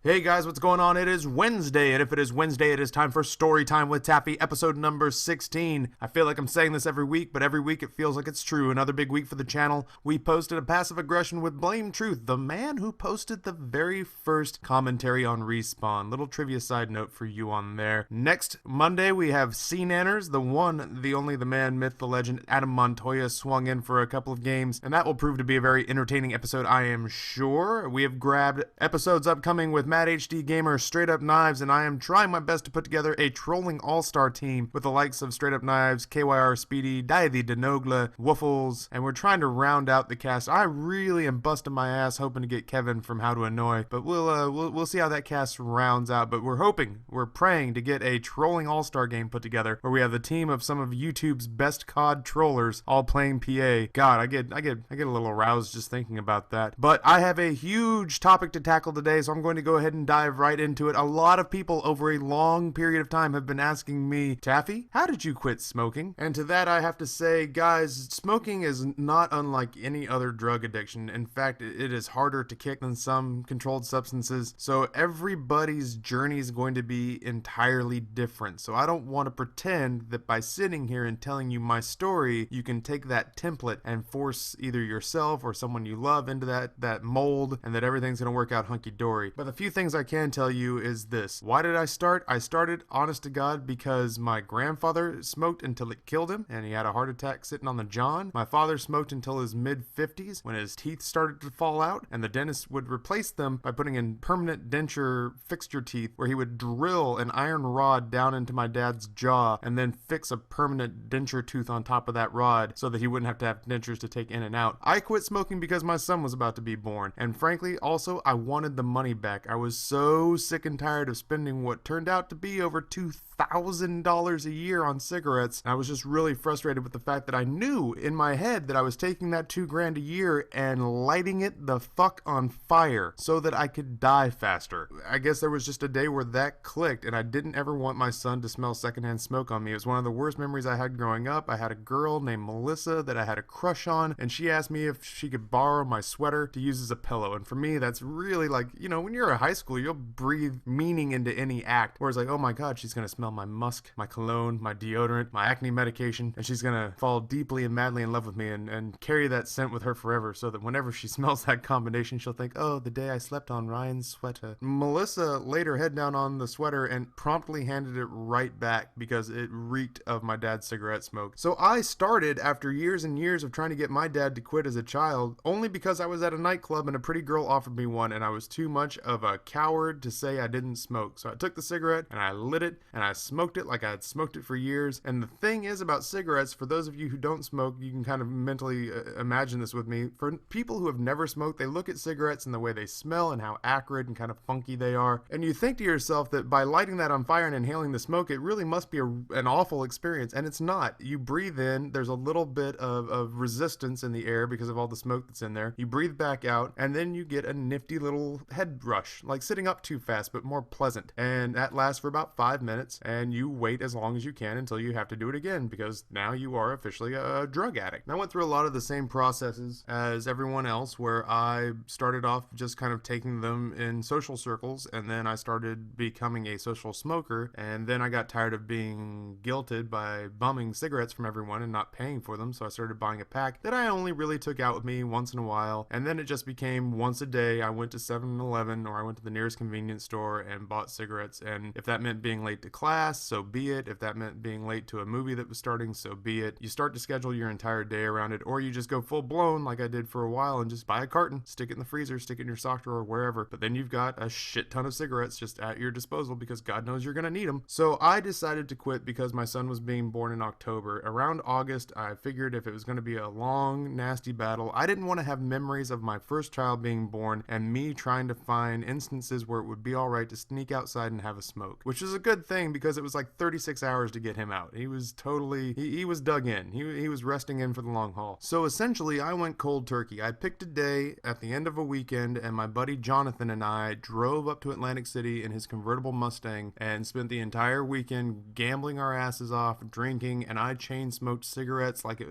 Hey guys, what's going on? It is Wednesday, and if it is Wednesday, it is time for Story Time with Taffy, episode number 16. I feel like I'm saying this every week, but every week it feels like it's true. Another big week for the channel. We posted a passive aggression with Blame Truth, the man who posted the very first commentary on Respawn. Little trivia side note for you on there. Next Monday, we have Sea Nanners, the one, the only, the man, myth, the legend, Adam Montoya swung in for a couple of games, and that will prove to be a very entertaining episode, I am sure. We have grabbed episodes upcoming with Mad HD Gamer, Straight Up Knives, and I am trying my best to put together a trolling all-star team with the likes of Straight Up Knives, KYR Speedy, Diethy Denogla, Woofles, and we're trying to round out the cast. I really am busting my ass hoping to get Kevin from How to Annoy, but we'll see how that cast rounds out. But we're praying to get a trolling all-star game put together where we have the team of some of YouTube's best COD trollers all playing PA. God, I get a little aroused just thinking about that. But I have a huge topic to tackle today, so I'm going to go ahead and dive right into it. A lot of people over a long period of time have been asking me, Taffy, how did you quit smoking? And to that I have to say, guys, smoking is not unlike any other drug addiction. In fact, it is harder to kick than some controlled substances. So everybody's journey is going to be entirely different. So I don't want to pretend that by sitting here and telling you my story, you can take that template and force either yourself or someone you love into that mold and that everything's going to work out hunky-dory. But the few things I can tell you is this. Why did I start? I started, honest to God, because my grandfather smoked until it killed him and he had a heart attack sitting on the john. My father smoked until his mid-50s when his teeth started to fall out, and the dentist would replace them by putting in permanent denture fixture teeth where he would drill an iron rod down into my dad's jaw and then fix a permanent denture tooth on top of that rod so that he wouldn't have to have dentures to take in and out. I quit smoking because my son was about to be born, and frankly also I wanted the money back. I was so sick and tired of spending what turned out to be over $2,000 a year on cigarettes. And I was just really frustrated with the fact that I knew in my head that I was taking that $2,000 a year and lighting it the fuck on fire so that I could die faster. I guess there was just a day where that clicked, and I didn't ever want my son to smell secondhand smoke on me. It was one of the worst memories I had growing up. I had a girl named Melissa that I had a crush on, and she asked me if she could borrow my sweater to use as a pillow. And for me, that's really like, you know, when you're in high school, you'll breathe meaning into any act. Whereas like, oh my God, she's gonna smell my musk, my cologne, my deodorant, my acne medication, and she's gonna fall deeply and madly in love with me and carry that scent with her forever, so that whenever she smells that combination, she'll think, oh, the day I slept on Ryan's sweater. Melissa laid her head down on the sweater and promptly handed it right back because it reeked of my dad's cigarette smoke. So I started, after years and years of trying to get my dad to quit as a child, only because I was at a nightclub and a pretty girl offered me one, and I was too much of a coward to say I didn't smoke. So I took the cigarette and I lit it and I smoked it like I had smoked it for years. And the thing is about cigarettes, for those of you who don't smoke, you can kind of mentally imagine this with me. For people who have never smoked, they look at cigarettes and the way they smell and how acrid and kind of funky they are. And you think to yourself that by lighting that on fire and inhaling the smoke, it really must be an awful experience. And it's not. You breathe in, there's a little bit of resistance in the air because of all the smoke that's in there. You breathe back out, and then you get a nifty little head rush, like sitting up too fast, but more pleasant. And that lasts for about 5 minutes, and you wait as long as you can until you have to do it again, because now you are officially a drug addict. And I went through a lot of the same processes as everyone else, where I started off just kind of taking them in social circles, and then I started becoming a social smoker, and then I got tired of being guilted by bumming cigarettes from everyone and not paying for them, so I started buying a pack that I only really took out with me once in a while, and then it just became once a day. I went to 7-Eleven or I went to the nearest convenience store and bought cigarettes, and if that meant being late to class, so be it. If that meant being late to a movie that was starting, so be it. You start to schedule your entire day around it, or you just go full blown like I did for a while and just buy a carton, stick it in the freezer, stick it in your sock drawer, wherever, but then you've got a shit ton of cigarettes just at your disposal because God knows you're gonna need them. So I decided to quit because my son was being born in October. Around August, I figured if it was gonna be a long, nasty battle, I didn't want to have memories of my first child being born and me trying to find instances where it would be alright to sneak outside and have a smoke, which is a good thing because it was like 36 hours to get him out. He was totally, he was dug in. He was resting in for the long haul. So essentially, I went cold turkey. I picked a day at the end of a weekend, and my buddy Jonathan and I drove up to Atlantic City in his convertible Mustang and spent the entire weekend gambling our asses off, drinking, and I chain smoked cigarettes like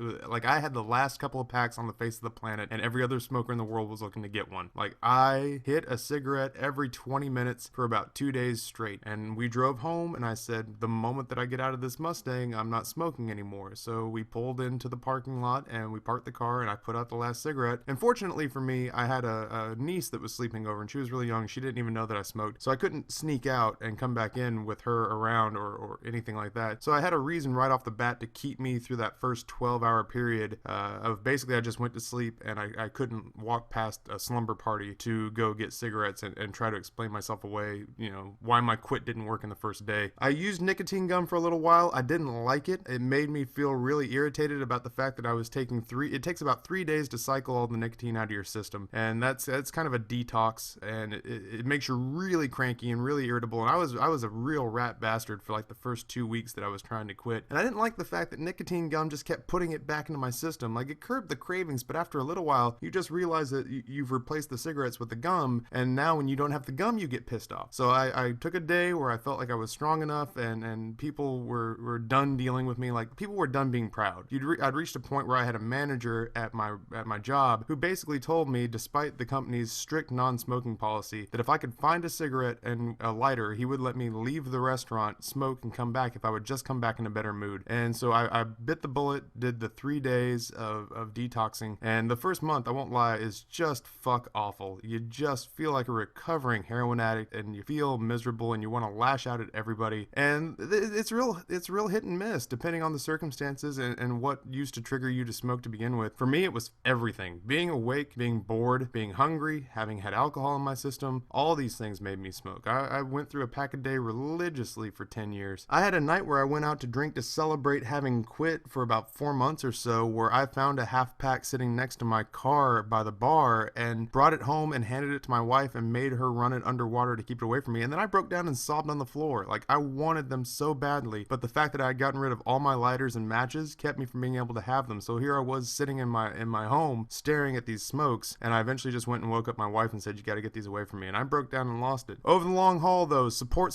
I had the last couple of packs on the face of the planet, and every other smoker in the world was looking to get one. Like, I hit a cigarette every 20 minutes for about 2 days straight. And we drove home, and I said, the moment that I get out of this Mustang, I'm not smoking anymore. So we pulled into the parking lot, and we parked the car, and I put out the last cigarette. And fortunately for me, I had a niece that was sleeping over, and she was really young. She didn't even know that I smoked. So I couldn't sneak out and come back in with her around or anything like that. So I had a reason right off the bat to keep me through that first 12-hour period of basically I just went to sleep, and I couldn't walk past a slumber party to go get cigarettes and try to explain myself away, you know, why my quit didn't work in the first day. I used nicotine gum for a little while. I didn't like it. It made me feel really irritated about the fact that I was taking it takes about 3 days to cycle all the nicotine out of your system, and that's kind of a detox, and it makes you really cranky and really irritable. And I was a real rat bastard for like the first 2 weeks that I was trying to quit, and I didn't like the fact that nicotine gum just kept putting it back into my system. Like, it curbed the cravings, but after a little while you just realize that you've replaced the cigarettes with the gum, and now when you don't have the gum you get pissed off. So I took a day where I felt like I was strong enough, and people were done dealing with me. Like, people were done being proud. I'd reached a point where I had a manager at my job who basically told me, despite the company's strict non-smoking policy, that if I could find a cigarette and a lighter, he would let me leave the restaurant, smoke, and come back if I would just come back in a better mood. And so I bit the bullet, did the 3 days of detoxing, and the first month, I won't lie, is just fuck awful. You just feel like a recovering heroin addict, and you feel miserable, and you want to lash out at everybody. And it's real hit and miss depending on the circumstances and what used to trigger you to smoke to begin with. For me, it was everything. Being awake, being bored, being hungry, having had alcohol in my system, all these things made me smoke. I went through a pack a day religiously for 10 years. I had a night where I went out to drink to celebrate having quit for about 4 months or so, where I found a half pack sitting next to my car by the bar and brought it home and handed it to my wife and made her run it underwater to keep it away from me. And then I broke down and sobbed on the floor. Like, I wanted them so badly, but the fact that I had gotten rid of all my lighters and matches kept me from being able to have them. So here I was sitting in my home staring at these smokes, and I eventually just went and woke up my wife and said, you got to get these away from me. And I broke down and lost it. Over the long haul though, support.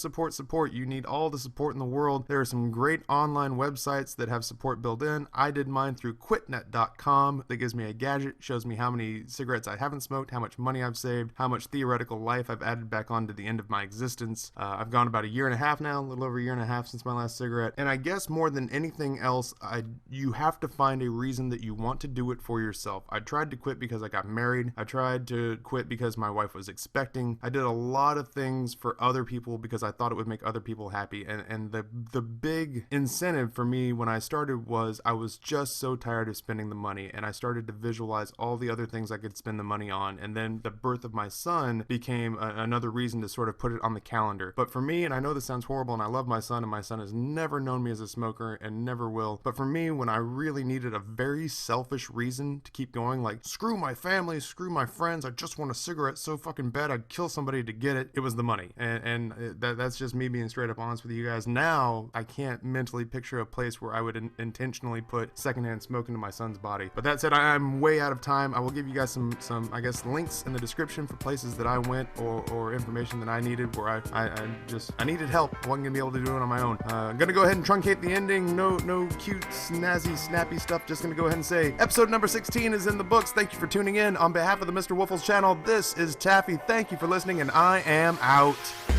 You need all the support in the world. There are some great online websites that have support built in. I did mine through quitnet.com. That gives me a gadget, shows me how many cigarettes I haven't smoked, how much money I've saved, how much theoretical life I've added back on to the end of my existence. I've gone about 1.5 years now, a little over 1.5 years since my last cigarette. And I guess more than anything else, you have to find a reason that you want to do it for yourself. I tried to quit because I got married. I tried to quit because my wife was expecting. I did a lot of things for other people because I thought it would make other people happy. And the big incentive for me when I started was I was just so tired of spending the money, and I started to visualize all the other things I could spend the money on. And then the birth of my son became another reason to sort of put it on the calendar. But for me, and I know this sounds horrible, and I love my son, and my son has never known me as a smoker and never will, but for me, when I really needed a very selfish reason to keep going, like, screw my family, screw my friends, I just want a cigarette so fucking bad I'd kill somebody to get it, it was the money. And that's just me being straight up honest with you guys. Now I can't mentally picture a place where I would intentionally put secondhand smoke into my son's body. But that said, I'm way out of time. I will give you guys some I guess links in the description for places that I went or information that I needed where I needed help. I wasn't gonna be able to do it on my own. I'm gonna go ahead and truncate the ending. No cute, snazzy, snappy stuff. Just gonna go ahead and say episode number 16 is in the books. Thank you for tuning in. On behalf of the Mr. Woofles channel, this is Taffy. Thank you for listening, and I am out.